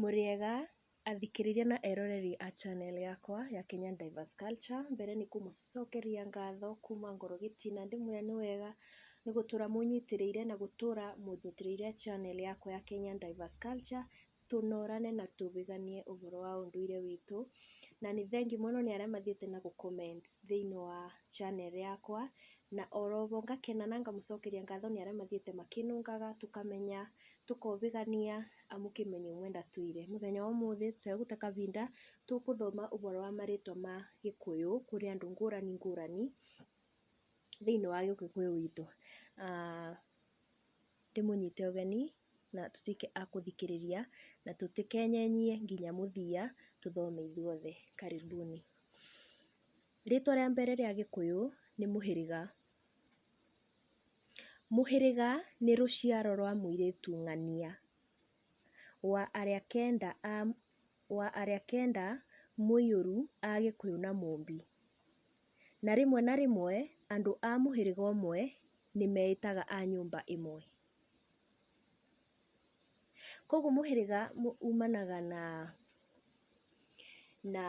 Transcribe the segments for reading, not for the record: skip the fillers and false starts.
Mũrĩega athikĩrĩria na eroreri a channel yakwa ya Kenya Diverse Culture. Mbere nĩ kũmũcokeria ngatho kuma ngoro gĩtina, ndĩmwĩre nĩ wega nĩ gũtũra mũnyitĩrĩire na gũtũra mũnyitĩrĩire channel yakwa ya Kenya Diverse Culture, tũnorane na tũbĩganie ũhoro wa ũndũire witũ. Na nĩ thengi mũno nĩ arĩa mathiĩte na gũ comment thĩinĩ wa channel yakwa, na orobo ngakena na ngamũcokeria ngatho nĩ arĩa mathiĩte makĩnungaga, tũkamenya tũkobĩgania amũkĩmenye mwenda tuire. Mũthenya wa ũmũthĩ tũtegũte kabinda, tũkũthoma ũhoro wa marĩtwa ma Gĩkũyũ kũrĩ andũ ngũrani ngũrani thĩinĩ wa Gĩkũyũ witũ. Ndĩmũnyite ũgeni na tũtuĩke a kũthikĩrĩria na tũtĩkenyenyie nginya mũthia, tũthome ithuothe. Karibuni. Rĩtwa rĩa mbere rĩa Gĩkũyũ nĩ mũhĩrĩga. Mũhĩrĩga nĩ rũciaro rwa mũirĩtu ng'ania wa arĩa kenda mũiyũru a Gĩkũyũ na Mũmbi. Na rĩmwe andũ a mũhĩrĩga ũmwe nĩ meĩtaga a nyũmba ĩmwe. Koguo mũhĩrĩga umanaga na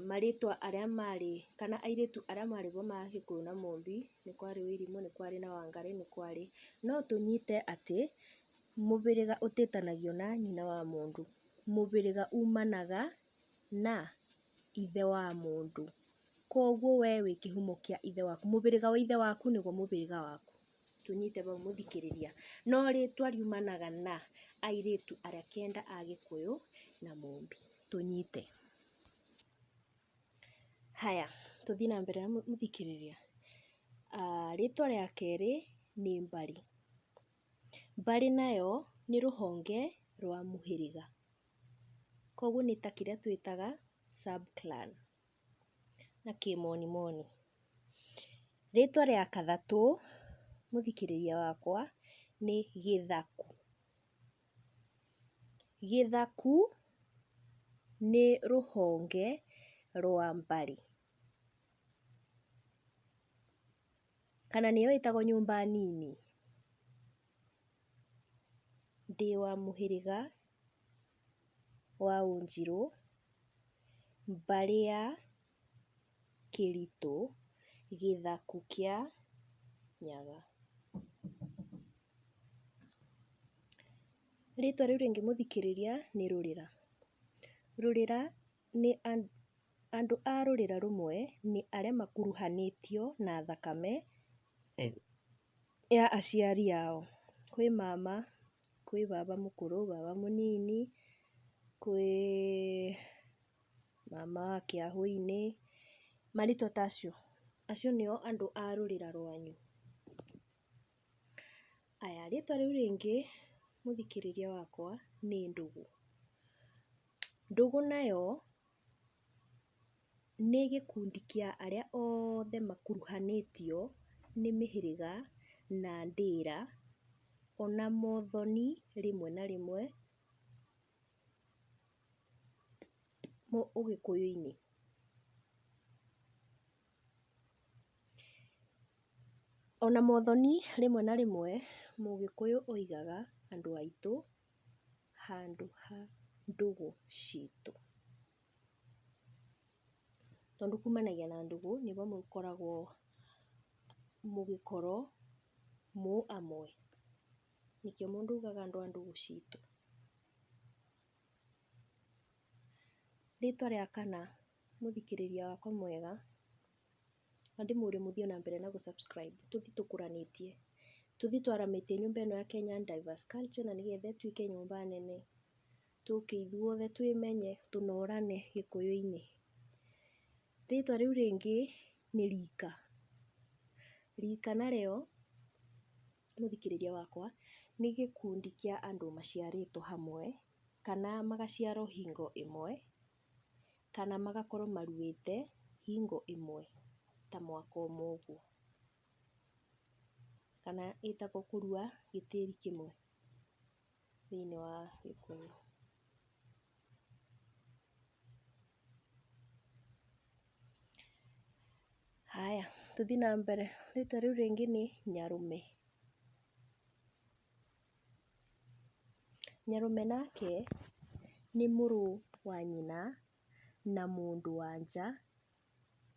marĩtwa arĩa marĩ, kana airĩtu arĩa marĩ bo ma Gĩkũyũ na Mũmbi. Nĩ kwarĩ Wairimũ, nĩ kwarĩ na Wangari, nĩ kwarĩ. No tũnyite atĩ mũhĩrĩga ũtĩtanagio na nyina wa mũndũ. Mũhĩrĩga umanaga na ithe wa mũndũ. Koguo we wĩ kĩhumo kĩa ithe waku. Mũhĩrĩga wa ithe waku nĩguo mũhĩrĩga waku. Tũnyite bau mũthikĩrĩria. No rĩtwa riumanaga na airĩtu arĩa kenda a Gĩkũyũ na Mũmbi. Tũnyite. Haya, tũthiĩ na mbere na mũthikĩrĩria. Rĩtwa rĩa kerĩ nĩ Mbarĩ. Mbarĩ nayo nĩ rũhonge rwa mũhĩrĩga. Koguo nĩ ta kĩrĩa twĩtaga sub-clan na kĩmonimoni. Rĩtwa rĩa kathatũ mũthikĩrĩria wakwa nĩ Gĩthaku. Gĩthaku nĩ rũhonge rwa Mbarĩ, kana nĩyo ĩtagwo nyũmba nini. Ndĩ wa mũhĩrĩga wa Ũnjirũ, Mbarĩ ya Kĩritũ, Gĩthaku kĩa Nyaga. Rĩtwa rĩu rĩngĩ mũthikĩrĩria nĩ Rũrĩra. Rũrĩra nĩ andũ a rũrĩra rũmwe nĩ arĩa makuruhanĩtio na thakame ya aciari ao. Kwĩ mama, kwĩ baba mũkũrũ, baba mũnini, kwĩ mama wa kĩahũ-inĩ, marĩtwa ta acio. Acio nĩo andũ a rũrĩra rwanyu. Aya, rĩtwa rĩu rĩngĩ mũthikĩrĩria wakwa nĩ Ndũgũ. Ndũgũ nayo nĩ gĩkundi kĩa arĩa othe makuruhanĩtio nĩ mĩhĩrĩga na ndĩra, ona mothoni rĩmwe na rĩmwe ũgĩkũyũ-inĩ. Ona mothoni rĩmwe na rĩmwe mũgĩkũyũ oigaga andũ aitũ handũ ha ndũgũ citũ. Tondũ kumanagia na ndũgũ nĩbo mũkoragwo mũgĩkorwo mũũ amwe. Nĩkĩo mũndũ augaga andũ a ndũgũ citũ. Rĩtwa rĩa kana mũthikĩrĩria wakwa mwega, na ndĩmũrie mũthiĩ na mbere na gũ subscribe, tũthiĩ tũkũranĩtie. Tũthiĩ twaramĩtie nyũmba ĩno ya Kenya Diverse Culture, na nĩgetha ĩtuĩke nyũmba nene. Tũke ithuothe twĩmenye, tũnorane Gĩkũyũ-inĩ. Rĩtwa rĩu rĩngĩ nĩ Rika. Rika narĩo mũthikĩrĩria wakwa nĩ gĩkundi kĩa andũ maciarĩtwo hamwe, kana magaciarwo hingo ĩmwe, kana magakorwo maruĩte hingo ĩmwe ta mwaka ũmwe ũguo, kana ĩtagwo kũrua gĩtĩri kĩmwe thĩinĩ wa Gĩkũyũ. Haya, tũthiĩ na mbere. Rĩtwa rĩu rĩngĩ nĩ Nyarũme. Nyarũme nake nĩ mũrũ wa nyina na mũndũ wa nja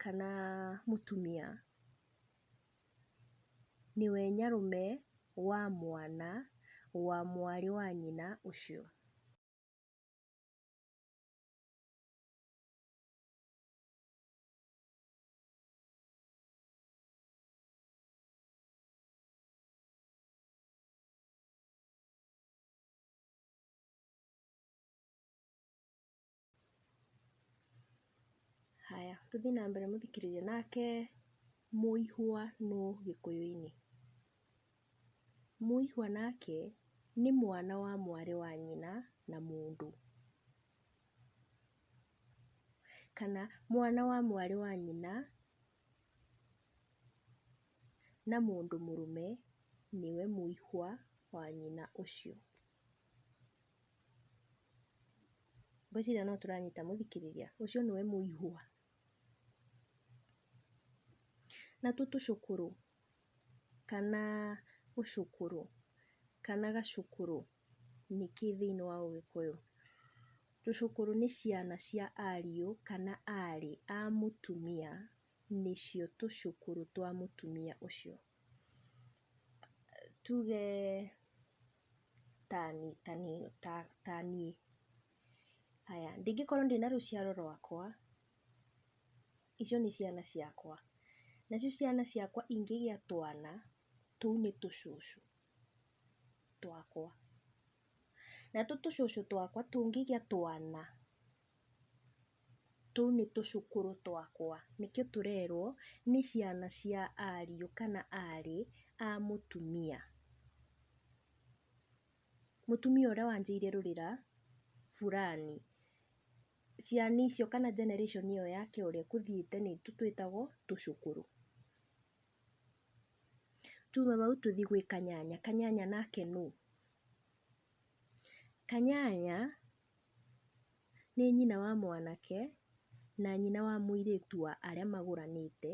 kana mũtumia, nĩwe nyarũme wa mwana wa mwarĩ wa nyina ũcio. Haya, tũthiĩ na mbere mũthikĩrĩria. Nake mũihwa nũ gĩkũyũ-inĩ? Mũihwa nake nĩ mwana wa mwarĩ wa nyina na mũndũ, kana mwana wa mwarĩ wa nyina na mũndũ mũrũme, nĩwe mũihwa wa nyina ũcio. Ngwĩciria no tũranyita mũthikĩrĩria, ũcio nĩwe mũihwa. Natuo tũcũkũrũ kana ũcũkũrũ kana gacũkũrũ nĩ kĩĩ thĩinĩ wa Ũgĩkũyũ? Tũcũkũrũ nĩ ciana cia ariũ kana aarĩ a mũtumia, nĩcio tũcũkũrũ twa mũtumia ũcio. Tuge ta niĩ. Haya, ndingĩkorwo ndĩna rũciaro rwakwa, icio nĩ ciana ciakwa. Nacio ciana ciakwa ingĩgĩa twana, tũu nĩ tũcũcũ twakwa. Natuo tũcũcũ twakwa tũngĩgĩa twana, tũu nĩ tũcũkũrũ twakwa. Nĩkĩo tũrerwo nĩ ciana cia ariũ kana aarĩ a mũtumia. Mũtumia ũrĩa wanjĩire rũrĩra fulani. Ciana icio kana generation ĩyo yake ũrĩa ĩkũthiĩte nĩtuo twĩtagwo tũcũkũrũ. Tume hau tũthiĩ gwĩ kanyanya. Kanyanya nake nũ? Kanyanya nĩ nyina wa mwanake na nyina wa mũirĩtu wa arĩa magũranĩte,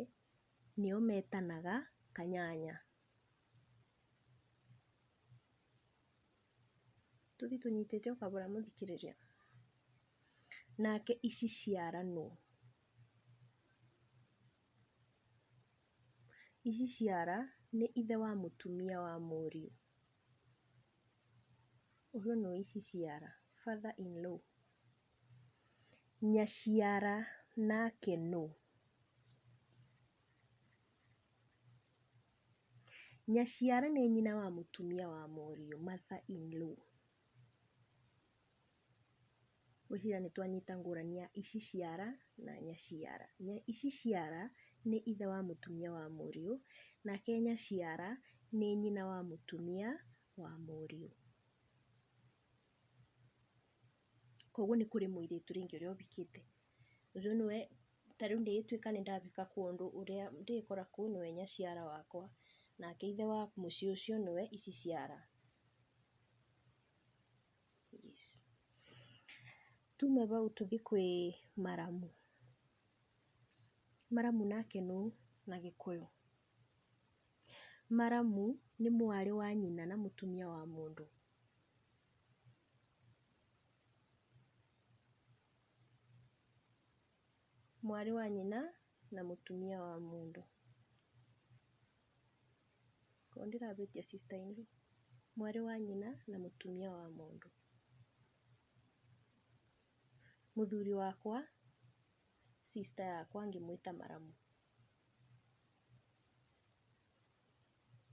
nĩo metanaga kanyanya. Tũthiĩ tũnyitĩte o kabora mũthikĩrĩria. Nake iciciara nũ? Iciciara nĩ ithe wa mũtumia wa mũriũ. Ũyũ nĩwe iciciara, father in law. Nyaciara nake nũ? Nyaciara nĩ nyina wa mũtumia wa mũriũ, mother in law. Ngwĩciria nĩtwanyita ngũrani ya iciciara na nyaciara. Iciciara nĩ ithe wa mũtumia wa mũriũ, nake nyaciara nĩ nyina wa mũtumia wa mũriũ. Koguo nĩ kũrĩ mũirĩtu rĩngĩ ũrĩa ũhikĩte, ũcio nĩwe, ta rĩu ndĩgĩtuĩka nĩndahika kũndũ, ũrĩa ndĩgĩkora kũu nĩwe nyaciara wakwa, nake ithe wa mũciĩ ũcio nĩwe iciciara. Yes. Tume hau tũthiĩ kwĩ maramu. Maramu nake nũ na Gĩkũyũ? Maramu nĩ mwarĩ wa nyina na mũtumia wa mũndũ. Mwarĩ wa nyina na mũtumia wa mũndũ. Korwo ndirahĩtia sister in law. Mwarĩ wa nyina na mũtumia wa mũndũ. Mũthuri wakwa, sister yakwa ngĩmwĩta maramu.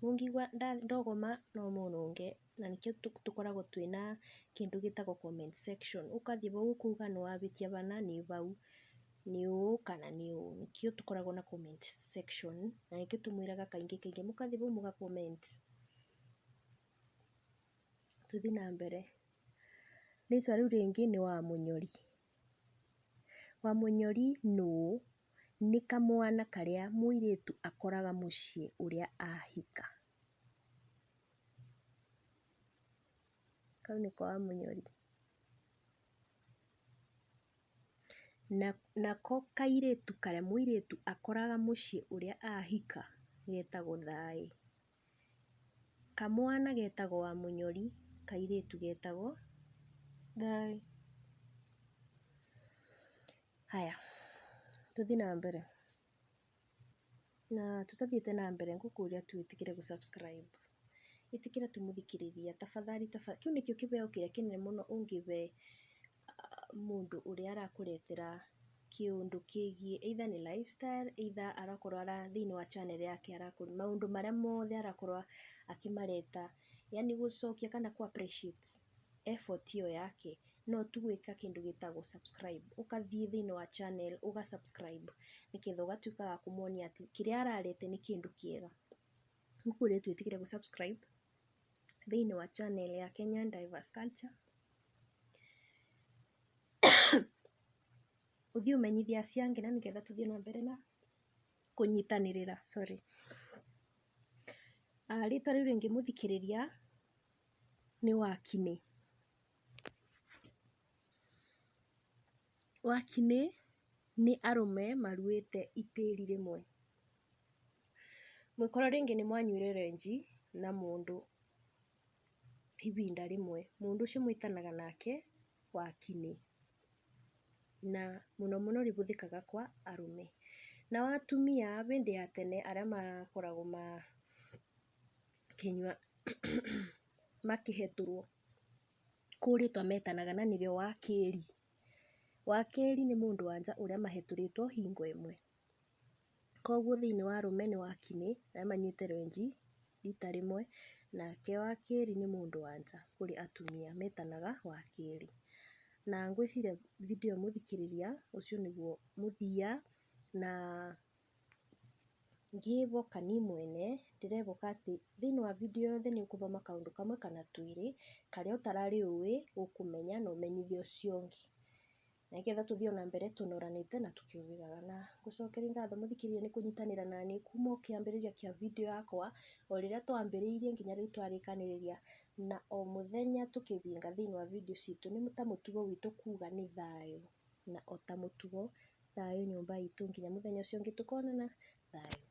Mũngĩigua ndogoma no mũnũnge, na nĩkĩo tũkoragwo twĩna kĩndũ gĩtagwo comment section. Ũgathiĩ hau ũkauga nĩwahĩtia bana, nĩ bau, nĩ ũũ kana nĩ ũũ. Nĩkĩo tũkoragwo na comment section, na nĩkĩo tũmwĩraga kaingĩ kaingĩ mũgathiĩ hau mũga comment. Tũthiĩ na mbere. Rĩtwa rĩu rĩngĩ nĩ Wamũnyori. Wamũnyori nũ? Nĩ kamwana karĩa mũirĩtu akoraga mũciĩ ũrĩa ahika. Kau nĩko Wamũnyori. Nako kairĩtu karĩa mũirĩtu akoraga mũciĩ ũrĩa ahika getagwo thaĩ. Kamwana getagwo Wamũnyori, kairĩtu getagwo thaĩ. Haya, tuthi na mbere. Na tutathiĩte na mbere ngũkũria tu wĩtigĩre gũ subscribe. Ĩtigĩra tu mũthikĩrĩria tafadhali. Kĩu nĩkĩo kĩheo kĩrĩa kĩnene mũno ũngĩhe mũndũ ũrĩa arakũretera kĩũndũ kĩgiĩ either nĩ lifestyle, either arakorwo thĩinĩ wa channel yake maũndũ marĩa mothe arakorwo akĩmareta, yani gũcokia kana kũ appreciate effort ĩyo yake, no tu gwĩka kĩndũ gĩtagwo subscribe. Ũgathiĩ thĩinĩ wa channel ũga subscribe, nĩgetha ũgatuĩka wa kũmuonia atĩ kĩrĩa ararete nĩ kĩndũ kĩega. Ngũkũria tu wĩtigĩre gũ subscribe thĩinĩ wa channel ya Kenyan Diverse Culture. Ũthiĩ ũmenyithie acio angĩ na nĩgetha tũthiĩ na mbere na kũnyitanĩrĩra. Rĩtwa rĩu rĩngĩ mũthikĩrĩria nĩ Wakinĩ. Wakinĩ nĩ arũme maruĩte itĩri rĩmwe. Mwĩkoro rĩngĩ nĩ mwanyuire renji na mũndũ ihinda rĩmwe, mũndũ ũcio mwĩtanaga nake Wakinĩ, na mũno mũno rĩhũthĩkaga kwa arũme. Na atumia hĩndĩ ya tene arĩa makoragwo makĩnyua makĩhetũrwo, kũu rĩtwa metanaga na nĩrĩo wakĩri. Wakĩri nĩ mũndũ wanja ũrĩa mahetũrĩtwo hingo ĩmwe. Koguo thĩinĩ wa arũme nĩ Wakinĩ arĩa manyuĩte renji rita rĩmwe, nake wakĩri nĩ mũndũ wanja kũrĩ atumia metanaga wakĩri. Na ngwĩciria video mũthikĩrĩria ũcio nĩguo mũthia, na ngĩvoka niĩ mwene ndĩrevoka atĩ thĩinĩ wa video yothe nĩ ũkũthoma kaũndũ kamwe kana twĩrĩ karĩa ũtararĩ ũĩ ũkũmenya na ũmenyithie ũcio ũngĩ, na nĩgetha tũthiĩ na mbere tũnoranĩte na tũkĩũgĩgaga. Na ngũcokeria ngatho mũthikĩrĩria nĩ kũnyitanĩra naniĩ kuma o kĩambĩrĩria kĩa video yakwa, o rĩrĩa twambĩrĩirie nginya rĩu twarĩkanĩrĩria, na o mũthenya tũkĩhinga thĩinĩ wa video citũ. Nĩ ta mũtugo witũ kuga nĩ thayũ, na o ta mũtugo thayũ nyũmba itũ nginya mũthenya ũcio ũngĩ tũkonana, thayũ.